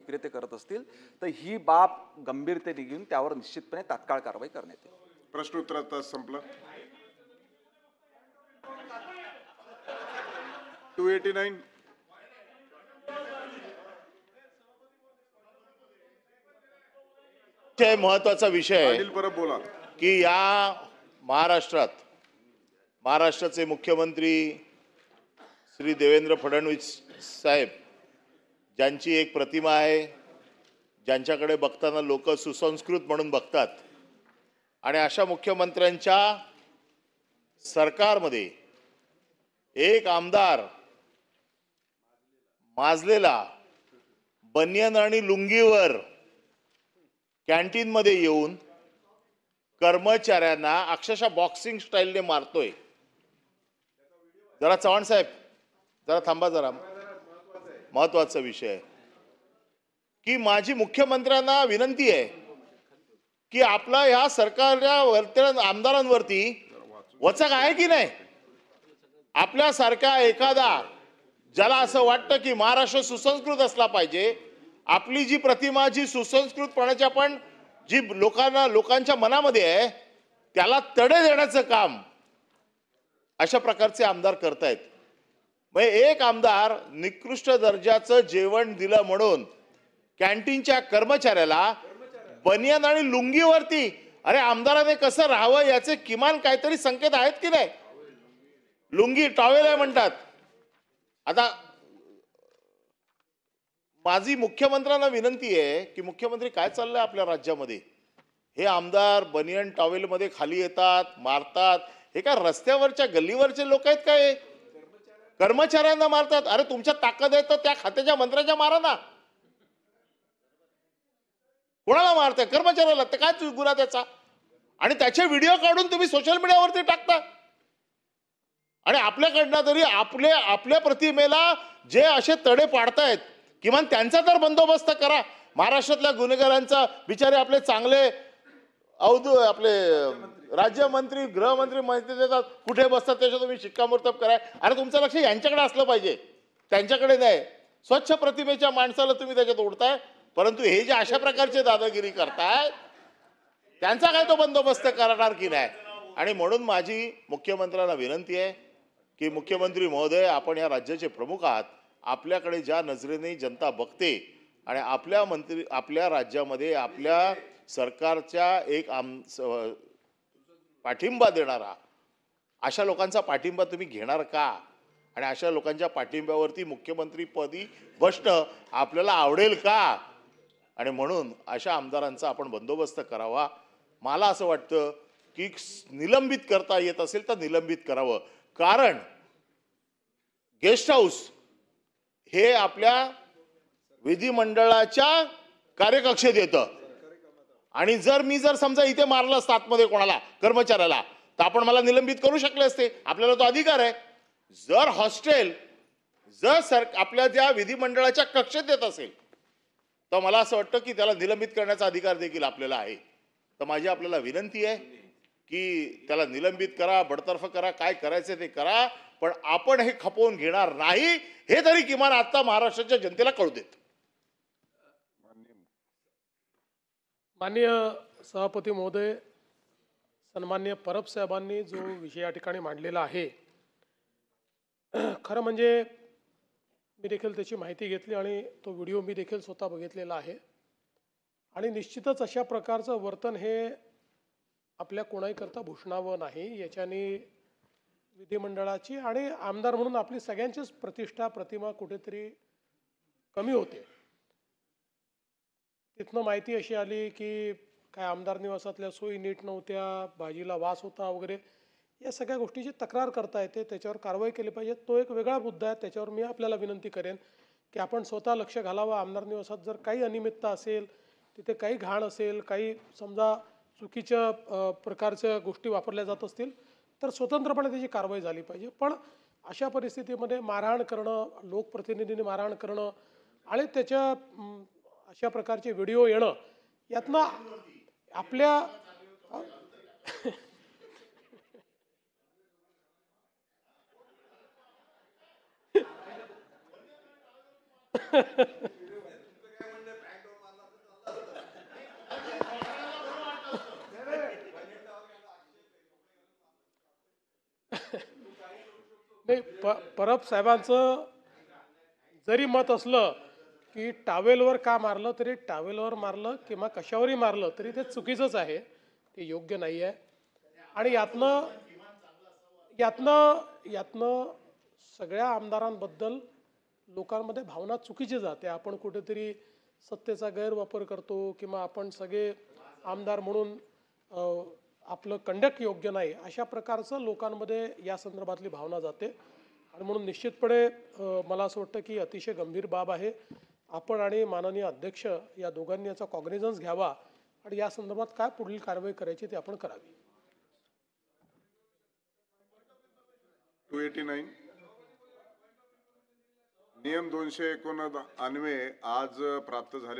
विक्रेते करत असतील तर ही बाब गंभीरतेने घेऊन त्यावर निश्चितपणे तात्काळ कारवाई करण्यात येईल. प्रश्नोत्तराचा तास संपला. 289. महत्वाचा विषय अनिल परब बोला. की या महाराष्ट्राचे मुख्यमंत्री श्री देवेंद्र फडणवीस साहेब ज्यांची एक प्रतिमा आहे, ज्यांच्याकडे बघताना लोक सुसंस्कृत म्हणून बघतात, आणि अशा मुख्यमंत्र्यांच्या सरकारमध्ये एक आमदार माजलेला बनियन आणि लुंगीवर कॅन्टीन मध्ये येऊन कर्मचाऱ्यांना अक्षरशः बॉक्सिंग स्टाईलने मारतोय. जरा चव्हाण साहेब जरा थांबा, जरा महत्वाचा विषय आहे की माझी मुख्यमंत्र्यांना विनंती आहे की आपला ह्या सरकारच्या आमदारांवरती वचक आहे की नाही. आपल्यासारखा एखादा ज्याला असं वाटतं की महाराष्ट्र सुसंस्कृत असला पाहिजे, आपली जी प्रतिमा जी सुसंस्कृतपणाची आपण जी लोकांच्या मनामध्ये आहे त्याला तडे देण्याचं काम अशा प्रकारचे आमदार करतायत. म्हणजे एक आमदार निकृष्ट दर्जाचं जेवण दिलं म्हणून कॅन्टीनच्या कर्मचाऱ्याला बनियन आणि लुंगीवरती, अरे आमदाराने कसं राहावं याचे किमान काहीतरी संकेत आहेत की नाही. लुंगी टॉवेल आहे म्हणतात. आता माझी मुख्यमंत्र्यांना विनंती आहे की मुख्यमंत्री काय चाललंय आपल्या राज्यामध्ये. हे आमदार बनियन टॉवेल मध्ये खाली येतात, मारतात. हे काय रस्त्यावरच्या गल्लीवरचे लोक आहेत काय? कर्मचाऱ्यांना मारतात. अरे तुमच्या ताकद आहे तर त्या खात्याच्या मंत्र्याच्या मारा ना. कोणाला मारताय? कर्मचाऱ्याला. ते काय गुन्हा त्याचा? आणि त्याचे व्हिडिओ काढून तुम्ही सोशल मीडियावरती टाकता. आणि आपल्याकडनं तरी आपल्या प्रतिमेला जे असे तडे पाडतायत किमान त्यांचा तर बंदोबस्त करा. महाराष्ट्रातल्या गुन्हेगारांचा बिचारे आपले चांगले आपले राज्यमंत्री गृहमंत्री माहिती देतात कुठे बसतात त्याच्यात तुम्ही शिक्कामोर्तब कराय. अरे तुमचं लक्ष यांच्याकडे असलं पाहिजे, त्यांच्याकडे नाही. स्वच्छ प्रतिमेच्या माणसाला तुम्ही त्याच्यात ओढताय, परंतु हे जे अशा प्रकारचे दादागिरी करताय त्यांचा काय तो बंदोबस्त करणार की नाही. आणि म्हणून माझी मुख्यमंत्र्यांना विनंती आहे की मुख्यमंत्री महोदय, आपण या राज्याचे प्रमुख आहात. आपल्याकडे ज्या नजरेने जनता बघते आणि आपल्या राज्यामध्ये आपल्या सरकारच्या एक पाठिंबा देणारा अशा लोकांचा पाठिंबा तुम्ही घेणार का? आणि अशा लोकांच्या पाठिंब्यावरती मुख्यमंत्रीपदी बसणं आपल्याला आवडेल का? आणि म्हणून अशा आमदारांचा आपण बंदोबस्त करावा. मला असं वाटतं की निलंबित करता येत असेल तर निलंबित करावं. कारण गेस्ट हाऊस हे आपल्या विधिमंडळाच्या कार्यकक्षेत येतं. आणि जर मी समजा इथे मारलं असतं आतमध्ये कोणाला कर्मचाऱ्याला तर आपण मला निलंबित करू शकले असते. आपल्याला तो अधिकार आहे. जर हॉस्टेल आपल्या त्या विधिमंडळाच्या कक्षेत येत असेल तर मला असं वाटतं की त्याला निलंबित करण्याचा अधिकार देखील आपल्याला आहे. तर माझी आपल्याला विनंती आहे की त्याला निलंबित करा, बडतर्फ करा, काय करायचं ते करा, पण आपण हे खपवून घेणार नाही हे तरी किमान आता महाराष्ट्राच्या जनतेला कळू देत. माननीय सभापती महोदय, सन्माननीय परब साहेबांनी जो विषय या ठिकाणी मांडलेला आहे, खरं म्हणजे मी देखील त्याची माहिती घेतली आणि तो व्हिडिओ मी देखील स्वतः बघितलेला आहे. आणि निश्चितच अशा प्रकारचं वर्तन हे आपल्या कोणाही करता भूषणावं नाही. याच्याने विधिमंडळाची आणि आमदार म्हणून आपली सगळ्यांचीच प्रतिष्ठा प्रतिमा कुठेतरी कमी होते. तिथनं माहिती अशी आली की काय आमदार निवासातल्या सोयी नीट नव्हत्या, भाजीला वास होता वगैरे, या सगळ्या गोष्टीची तक्रार करता येते. त्याच्यावर कारवाई केली पाहिजे. तो एक वेगळा मुद्दा आहे. त्याच्यावर मी आपल्याला विनंती करेन की आपण स्वतः लक्ष घालावं. आमदार निवासात जर काही अनियमितता असेल, तिथे काही घाण असेल, काही समजा चुकीच्या प्रकारच्या गोष्टी वापरल्या जात असतील तर स्वतंत्रपणे त्याची कारवाई झाली पाहिजे. पण अशा परिस्थितीमध्ये मारहाण करणं, लोकप्रतिनिधींनी मारहाण करणं आणि त्याच्या अशा प्रकारचे व्हिडिओ येणं, यातनं आपल्या नाही परब साहेबांचं जरी मत असलं की टावेलवर का मारलं, तरी टावेलवर मारलं किंवा कशावरही मारलं तरी ते चुकीचंच आहे, ते योग्य नाही आहे. आणि यातनं सगळ्या आमदारांबद्दल लोकांमध्ये भावना चुकीची जाते. आपण कुठेतरी सत्तेचा गैरवापर करतो किंवा आपण सगळे आमदार म्हणून आपलं कंडक्ट योग्य नाही, अशा प्रकारचं लोकांमध्ये या संदर्भातली भावना जाते. आणि म्हणून निश्चितपणे मला असं वाटतं की अतिशय गंभीर बाब आहे. आपण आणि माननीय अध्यक्ष या दोघांनी याचा कॉग्निझन्स घ्यावा आणि या संदर्भात काय पुढील कारवाई करायची ते आपण करावी. 289 नियम 289 आज प्राप्त झाले